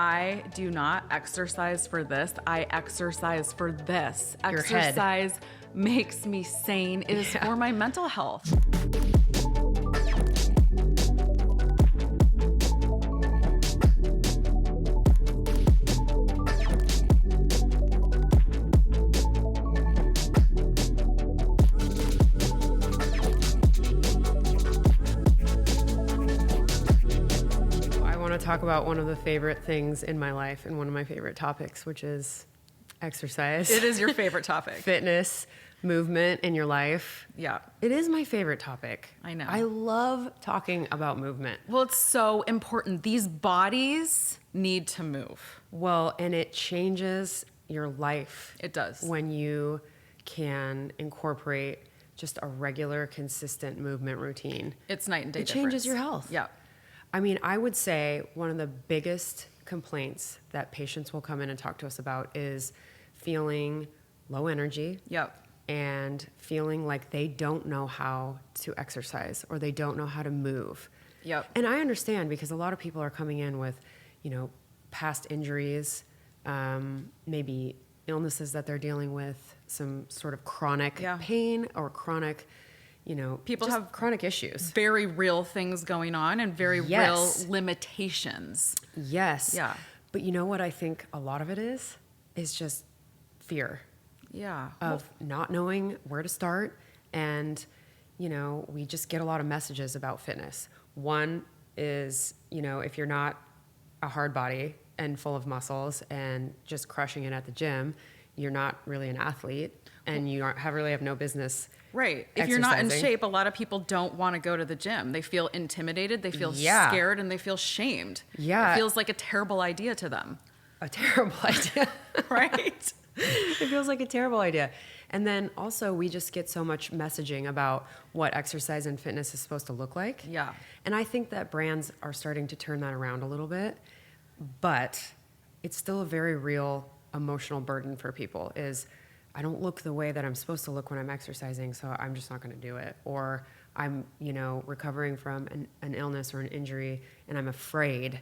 I do not exercise for this. I exercise for this. Your head. Exercise makes me sane. It is for my mental health. Talk about one of the favorite things in my life and one of my favorite topics, which is exercise. It is your favorite topic. Fitness, movement in your life. Yeah. It is my favorite topic. I know. I love talking about movement. Well, it's so important. These bodies need to move. Well, and it changes your life. It does. When you can incorporate just a regular, consistent movement routine. It's night and day difference. It changes your health. Yeah. I mean, I would say one of the biggest complaints that patients will come in and talk to us about is feeling low energy. Yep. And feeling like they don't know how to exercise or they don't know how to move. Yep. And I understand because a lot of people are coming in with, past injuries, maybe illnesses that they're dealing with, some sort of chronic pain or chronic, people have chronic issues. Very real things going on and very real limitations. Yes. Yeah. But you know what I think a lot of it is just fear. Yeah. Of not knowing where to start. And, we just get a lot of messages about fitness. One is, if you're not a hard body and full of muscles and just crushing it at the gym, you're not really an athlete and you really have no business. Right. If you're not in shape, a lot of people don't want to go to the gym. They feel intimidated, they feel scared, and they feel shamed. Yeah. It feels like a terrible idea to them. A terrible idea. Right? It feels like a terrible idea. And then also we just get so much messaging about what exercise and fitness is supposed to look like. Yeah. And I think that brands are starting to turn that around a little bit, but it's still a very real emotional burden for people is I don't look the way that I'm supposed to look when I'm exercising, so I'm just not going to do it. Or I'm, recovering from an illness or an injury, and I'm afraid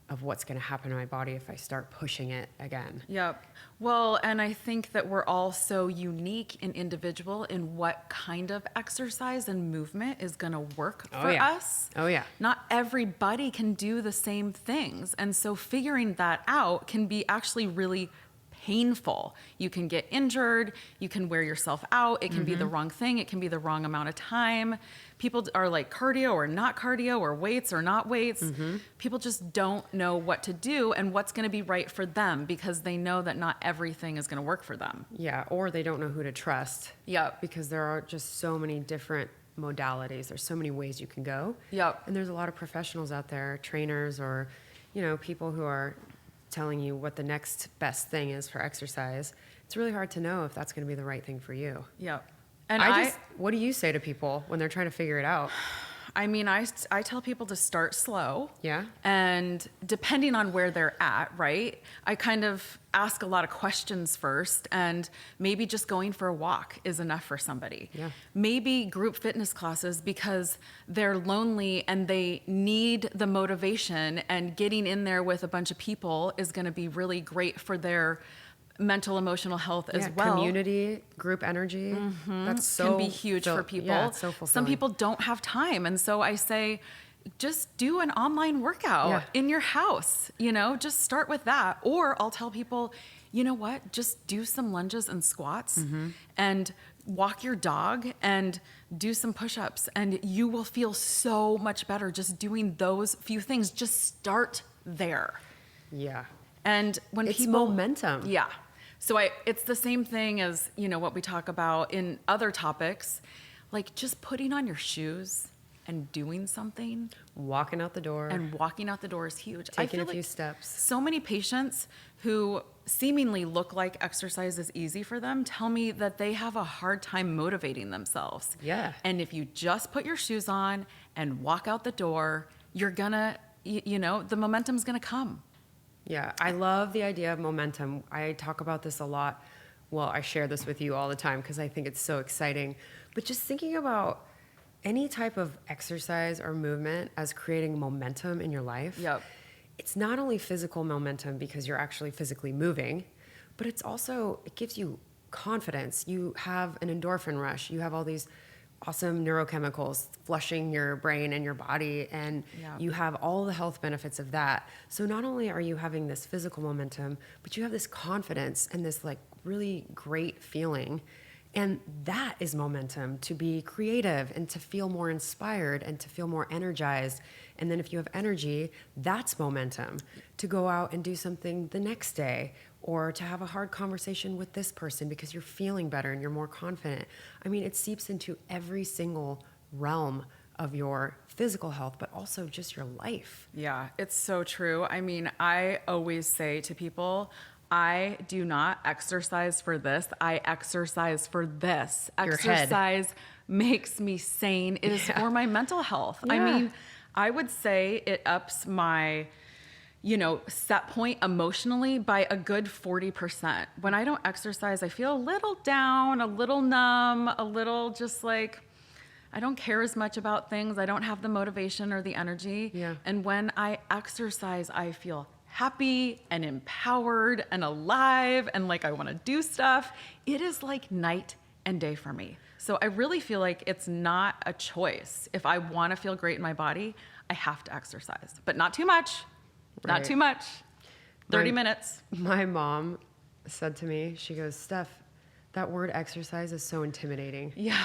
of what's going to happen to my body if I start pushing it again. Yep. Well, and I think that we're all so unique and individual in what kind of exercise and movement is going to work for us. Oh, yeah. Not everybody can do the same things. And so figuring that out can be actually really painful. You can get injured, you can wear yourself out, it can be the wrong thing, it can be the wrong amount of time. People are like cardio or not cardio or weights or not weights. People just don't know what to do and what's going to be right for them because they know that not everything is going to work for them. Yeah, or they don't know who to trust. Yep. Because there are just so many different modalities. There's so many ways you can go. Yep. And there's a lot of professionals out there, trainers or, people who are telling you what the next best thing is for exercise. It's really hard to know if that's going to be the right thing for you. Yep. And what do you say to people when they're trying to figure it out? I mean, I tell people to start slow. Yeah. And depending on where they're at, right? I kind of ask a lot of questions first, and maybe just going for a walk is enough for somebody. Yeah. Maybe group fitness classes because they're lonely and they need the motivation, and getting in there with a bunch of people is going to be really great for their mental, emotional health as well. Community, group energy. That's so can be huge for people. Yeah, it's so fulfilling. Some people don't have time. And so I say, just do an online workout in your house, just start with that. Or I'll tell people, you know what, just do some lunges and squats and walk your dog and do some push-ups, and you will feel so much better just doing those few things. Just start there. Yeah. And when it's people momentum. Yeah. So it's the same thing as, what we talk about in other topics, like just putting on your shoes and doing something. Walking out the door. And walking out the door is huge. Taking a few steps. So many patients who seemingly look like exercise is easy for them tell me that they have a hard time motivating themselves. Yeah. And if you just put your shoes on and walk out the door, you're gonna, the momentum's gonna come. Yeah, I love the idea of momentum. I talk about this a lot. Well, I share this with you all the time because I think it's so exciting. But just thinking about any type of exercise or movement as creating momentum in your life. Yep. it's not only physical momentum because you're actually physically moving, but it's also, it gives you confidence. You have an endorphin rush. You have all these awesome neurochemicals flushing your brain and your body, and Yeah. you have all the health benefits of that. So not only are you having this physical momentum, but you have this confidence and this like really great feeling. And that is momentum to be creative and to feel more inspired and to feel more energized. And then if you have energy, that's momentum to go out and do something the next day, or to have a hard conversation with this person because you're feeling better and you're more confident. I mean, it seeps into every single realm of your physical health, but also just your life. Yeah, it's so true. I mean, I always say to people, I do not exercise for this. I exercise for this. Your head. Exercise makes me sane. It is for my mental health. I Yeah. mean, I would say it ups my, set point emotionally by a good 40%. When I don't exercise, I feel a little down, a little numb, a little just like, I don't care as much about things. I don't have the motivation or the energy. Yeah. And when I exercise, I feel happy and empowered and alive and like I want to do stuff. It is like night and day for me. So I really feel like it's not a choice. If I want to feel great in my body, I have to exercise, but not too much. Not Right. too much. 30 My- minutes. My mom said to me, she goes, Steph, that word exercise is so intimidating. Yeah.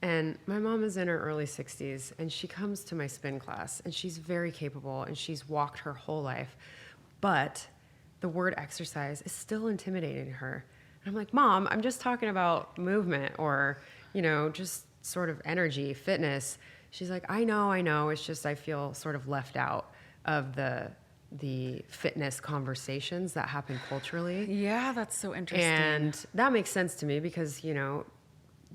And my mom is in her early 60s, and she comes to my spin class, and she's very capable, and she's walked her whole life. But the word exercise is still intimidating to her. And I'm like, Mom, I'm just talking about movement or, just sort of energy, fitness. She's like, I know. It's just I feel sort of left out of the fitness conversations that happen culturally. Yeah, that's so interesting. And that makes sense to me because,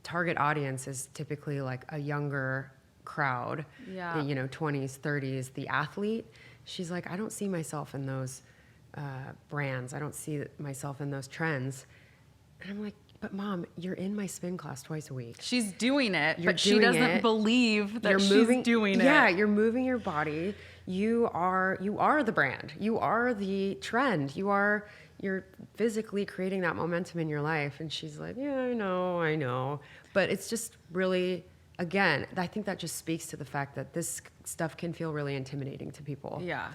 target audience is typically like a younger crowd, Yeah. 20s, 30s, the athlete. She's like, I don't see myself in those brands. I don't see myself in those trends. And I'm like, but Mom, you're in my spin class twice a week. She's doing it, You're but she doing doesn't it. believe that she's doing it. Yeah, you're moving your body. You are the brand. You are the trend. You're physically creating that momentum in your life. And she's like, yeah, I know. But it's just really, again, I think that just speaks to the fact that this stuff can feel really intimidating to people. Yeah.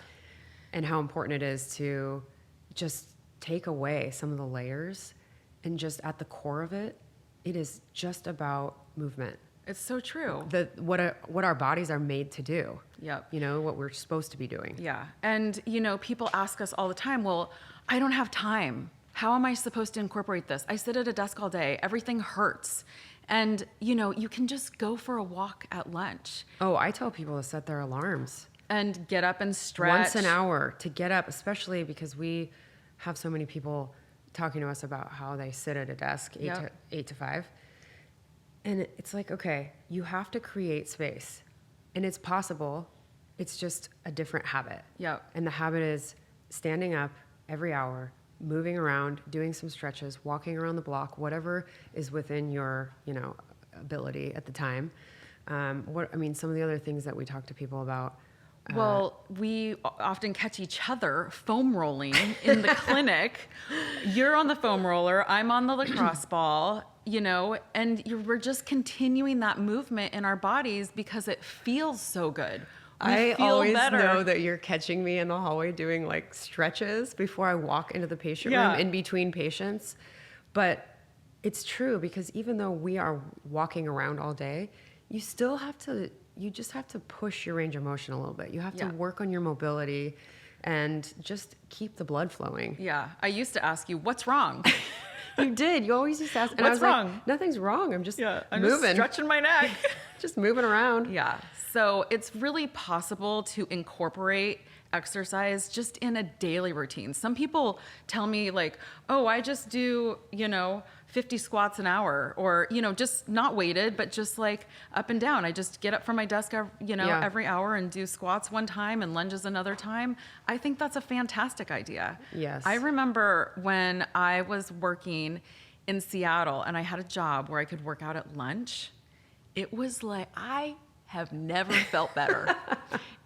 And how important it is to just take away some of the layers and just at the core of it, it is just about movement. It's so true. What our bodies are made to do. Yep. What we're supposed to be doing. Yeah. And, people ask us all the time, well, I don't have time. How am I supposed to incorporate this? I sit at a desk all day. Everything hurts. And, you can just go for a walk at lunch. Oh, I tell people to set their alarms. And get up and stretch. Once an hour to get up, especially because we have so many people talking to us about how they sit at a desk 8 to 5. And it's like, okay, you have to create space. And it's possible. It's just a different habit. Yep. And the habit is standing up every hour, moving around, doing some stretches, walking around the block, whatever is within your, ability at the time. Some of the other things that we talk to people about. Well, we often catch each other foam rolling in the clinic. You're on the foam roller, I'm on the lacrosse ball, and we're just continuing that movement in our bodies because it feels so good. I feel always better. know that you're catching me in the hallway doing like stretches before I walk into the patient room in between patients. But it's true because even though we are walking around all day, you just have to push your range of motion a little bit. You have to work on your mobility and just keep the blood flowing. Yeah. I used to ask you, what's wrong? You did. You always used to ask. And I What's was like, wrong? nothing's wrong. I'm just I'm moving. just stretching my neck. Just moving around. Yeah. So it's really possible to incorporate exercise just in a daily routine. Some people tell me like, oh, I just do, 50 squats an hour or, just not weighted, but just like up and down. I just get up from my desk, every hour and do squats one time and lunges another time. I think that's a fantastic idea. Yes. I remember when I was working in Seattle and I had a job where I could work out at lunch. It was like, I have never felt better.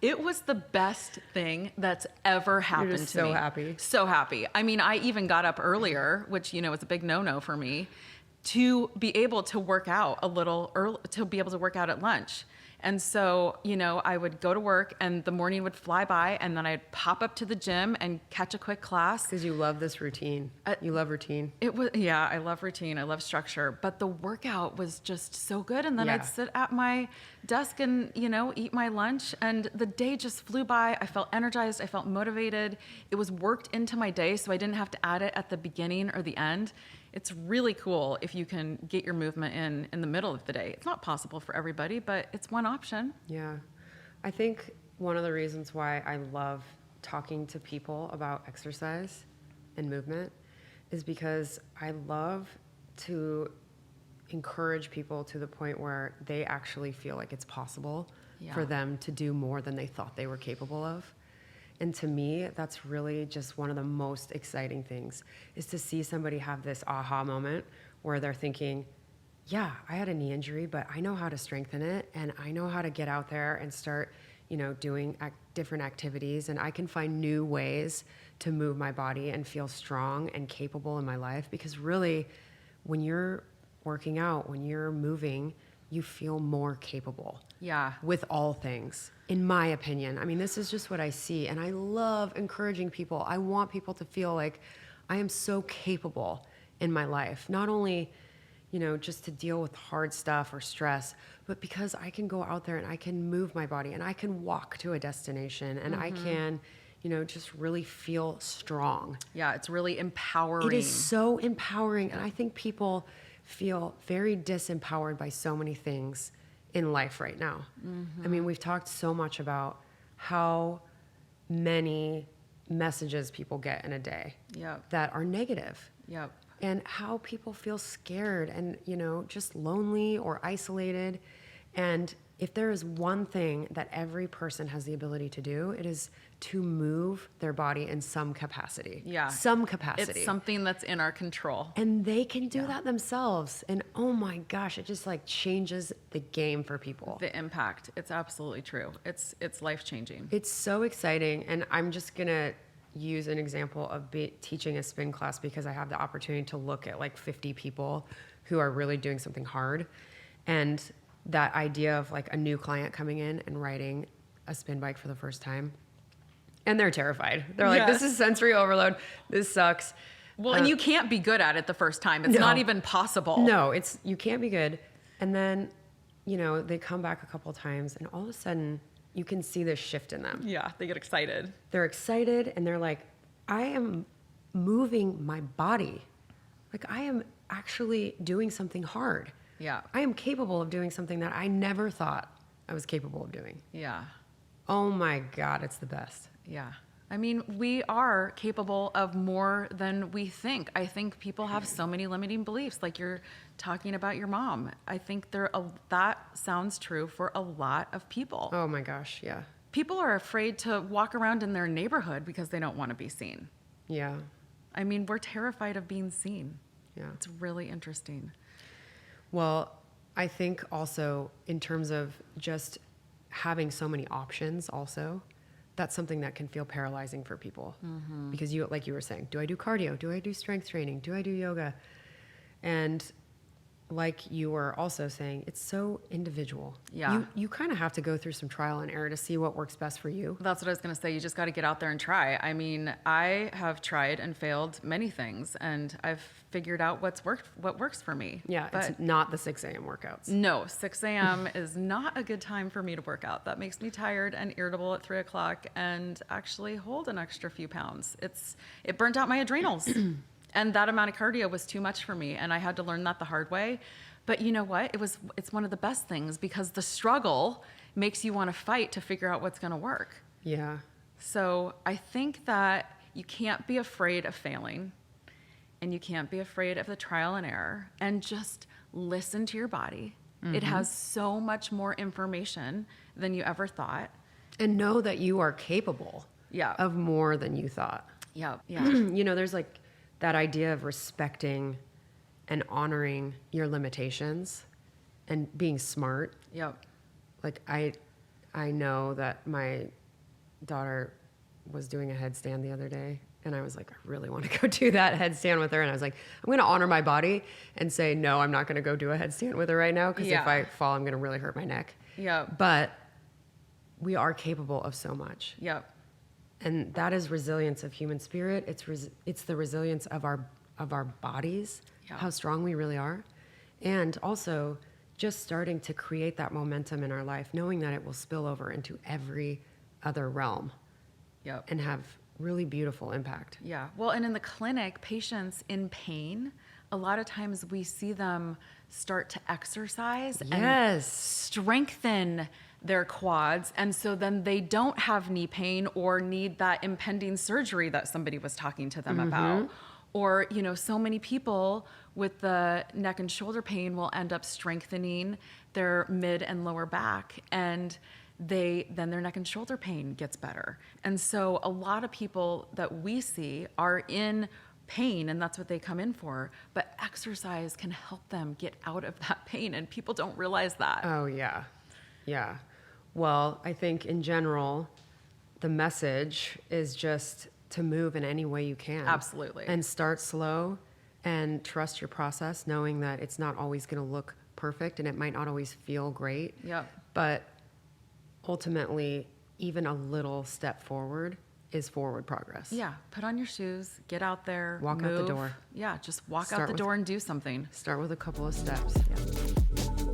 It was the best thing that's ever happened You're just to so me. happy. So happy. I mean, I even got up earlier, which, is a big no-no for me, to be able to work out a little early, to be able to work out at lunch. And so, I would go to work and the morning would fly by and then I'd pop up to the gym and catch a quick class. Because you love this routine. You love routine. Yeah, I love routine. I love structure, but the workout was just so good. And then Yeah. I'd sit at my desk and, eat my lunch, and the day just flew by. I felt energized. I felt motivated. It was worked into my day, so I didn't have to add it at the beginning or the end. It's really cool if you can get your movement in the middle of the day. It's not possible for everybody, but it's one option. Yeah. I think one of the reasons why I love talking to people about exercise and movement is because I love to encourage people to the point where they actually feel like it's possible for them to do more than they thought they were capable of. And to me, that's really just one of the most exciting things, is to see somebody have this aha moment where they're thinking, yeah, I had a knee injury, but I know how to strengthen it, and I know how to get out there and start, doing different activities, and I can find new ways to move my body and feel strong and capable in my life. Because really, when you're working out, when you're moving, you feel more capable. Yeah. With all things, in my opinion. I mean, this is just what I see. And I love encouraging people. I want people to feel like I am so capable in my life. Not only, just to deal with hard stuff or stress, but because I can go out there and I can move my body and I can walk to a destination and I can, just really feel strong. Yeah, it's really empowering. It is so empowering. And I think people feel very disempowered by so many things in life right now. I mean, we've talked so much about how many messages people get in a day that are negative. Yep. And how people feel scared and, just lonely or isolated. And if there is one thing that every person has the ability to do, it is to move their body in some capacity. Yeah. Some capacity. It's something that's in our control. And they can do that themselves. And oh my gosh, it just like changes the game for people. The impact. It's absolutely true. It's life-changing. It's so exciting. And I'm just going to use an example of teaching a spin class because I have the opportunity to look at like 50 people who are really doing something hard. And that idea of like a new client coming in and riding a spin bike for the first time. And they're terrified. They're like, this is sensory overload. This sucks. Well, and you can't be good at it the first time. It's not even possible. No, you can't be good. And then, they come back a couple of times and all of a sudden you can see this shift in them. Yeah, they get excited. They're excited and they're like, I am moving my body. Like I am actually doing something hard. Yeah. I am capable of doing something that I never thought I was capable of doing. Yeah. Oh my God, it's the best. Yeah. I mean, we are capable of more than we think. I think people have so many limiting beliefs, like you're talking about your mom. I think that sounds true for a lot of people. Oh my gosh, yeah. People are afraid to walk around in their neighborhood because they don't want to be seen. Yeah. I mean, we're terrified of being seen. Yeah. It's really interesting. Well, I think also in terms of just having so many options also, that's something that can feel paralyzing for people. Mm-hmm. Because like you were saying, do I do cardio? Do I do strength training? Do I do yoga? And like you were also saying, it's so individual. Yeah. You kind of have to go through some trial and error to see what works best for you. That's what I was going to say. You just got to get out there and try. I mean, I have tried and failed many things, and I've figured out what works for me. Yeah, but it's not the 6 a.m. workouts. No, 6 a.m. is not a good time for me to work out. That makes me tired and irritable at 3 o'clock and actually hold an extra few pounds. It burnt out my adrenals. And that amount of cardio was too much for me, and I had to learn that the hard way. But you know what? It's one of the best things because the struggle makes you want to fight to figure out what's going to work. Yeah. So I think that you can't be afraid of failing, and you can't be afraid of the trial and error, and just listen to your body. Mm-hmm. It has so much more information than you ever thought. And know that you are capable of more than you thought. Yeah. There's like that idea of respecting and honoring your limitations and being smart. Yep. Like I I know that my daughter was doing a headstand the other day, and I was like, I really want to go do that headstand with her. And I was like, I'm going to honor my body and say, no, I'm not going to go do a headstand with her right now, because if I fall, I'm going to really hurt my neck. Yep. But we are capable of so much. Yep. And that is resilience of human spirit. It's the resilience of our bodies, Yep. how strong we really are. And also just starting to create that momentum in our life, knowing that it will spill over into every other realm. Yep. And have really beautiful impact. Yeah. Well, and in the clinic, patients in pain, a lot of times we see them start to exercise and strengthen their quads. And so then they don't have knee pain or need that impending surgery that somebody was talking to them about. Or, you know, so many people with the neck and shoulder pain will end up strengthening their mid and lower back, and then their neck and shoulder pain gets better. And so a lot of people that we see are in pain, and that's what they come in for, but exercise can help them get out of that pain, and people don't realize that. Oh, yeah. Yeah. Well, I think in general, the message is just to move in any way you can. Absolutely. And start slow and trust your process, knowing that it's not always going to look perfect and it might not always feel great. Yep. But ultimately, even a little step forward is forward progress. Yeah. Put on your shoes, get out there, Walk out the move. door. Yeah. Just walk Start out the with- door and do something. Start with a couple of steps. Yeah.